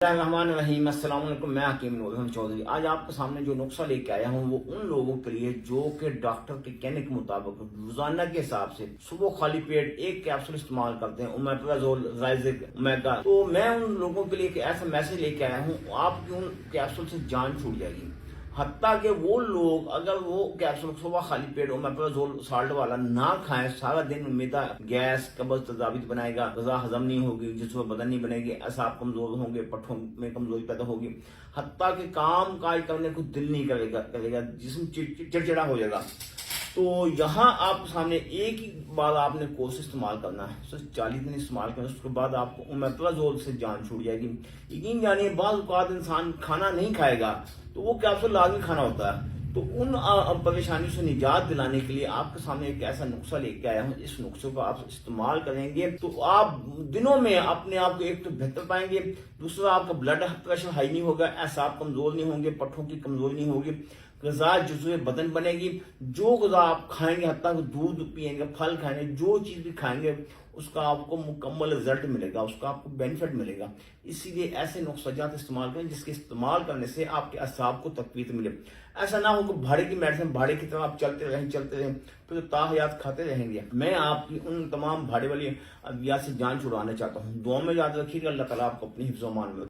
रहीम अस्सलाम वालेकुम। मैं हकीम नूर चौधरी आज आपके सामने जो नुस्खा लेके आया हूँ वो उन लोगों के लिए जो कि डॉक्टर के कहने के मुताबिक रोजाना के हिसाब से सुबह खाली पेट एक कैप्सूल इस्तेमाल करते हैं ओमेप्राजोल, राइजिक, ओमेगा। तो मैं उन लोगों के लिए एक ऐसा मैसेज लेके आया हूँ, आपकी उन कैप्सूल से जान छूट जाएगी। हत्ता कि वो लोग अगर वो कैप्सूल सुबह खाली पेट ओमेप्राजोल साल्ट वाला ना खाएं, सारा दिन मैदा गैस कब्ज तजाविज बनाएगा, गजा हजम नहीं होगी, जिसमें बदन नहीं बनेगी, असाब कमजोर होंगे, पट्ठों में कमजोरी पैदा होगी, हत्ता कि काम काज करने को दिल नहीं करेगा, जिस्म चिड़चिड़ा हो जाएगा। तो यहाँ आप सामने एक ही बार आपने कोर्स इस्तेमाल करना है, सिर्फ 40 दिन इस्तेमाल करना, उसके बाद आपको ओमेप्राजोल से जान छूट जाएगी। यकीन जानिए बाज़ औक़ात इंसान खाना नहीं खाएगा तो वो कैप्सूल लाजमी खाना होता है। तो उन परेशानियों से निजात दिलाने के लिए आपके सामने एक ऐसा नुस्खा लेके आया हूँ। इस नुस्खे को आप इस्तेमाल करेंगे तो आप दिनों में अपने आप को एक तो बेहतर पाएंगे, दूसरा आपका ब्लड प्रेशर हाई नहीं होगा, एसाब कमजोर नहीं होंगे, पट्ठों की कमजोरी नहीं होगी, गजा जुज़वे बदन बनेगी। जो गजा आप खाएंगे, हत्ता दूध पिएंगे, फल खाएंगे, जो चीज भी खाएंगे उसका आपको मुकम्मल रिजल्ट मिलेगा, उसका आपको बेनिफिट मिलेगा। इसीलिए ऐसे नुस्खाजात इस्तेमाल करें जिसके इस्तेमाल करने से आपके असाब को तकवीत मिले। ऐसा ना हो कि भाड़े की मेडिसिन भाड़े की तरह आप चलते रहें फिर तो ताहयात खाते रहेंगे। मैं आपकी उन तमाम भाड़े वाली अद्वियात से जान छुड़वाना चाहता हूँ। दुआ में याद रखिएगा। अल्लाह ताला आपको अपनी हिफ्ज़-ओ-अमान में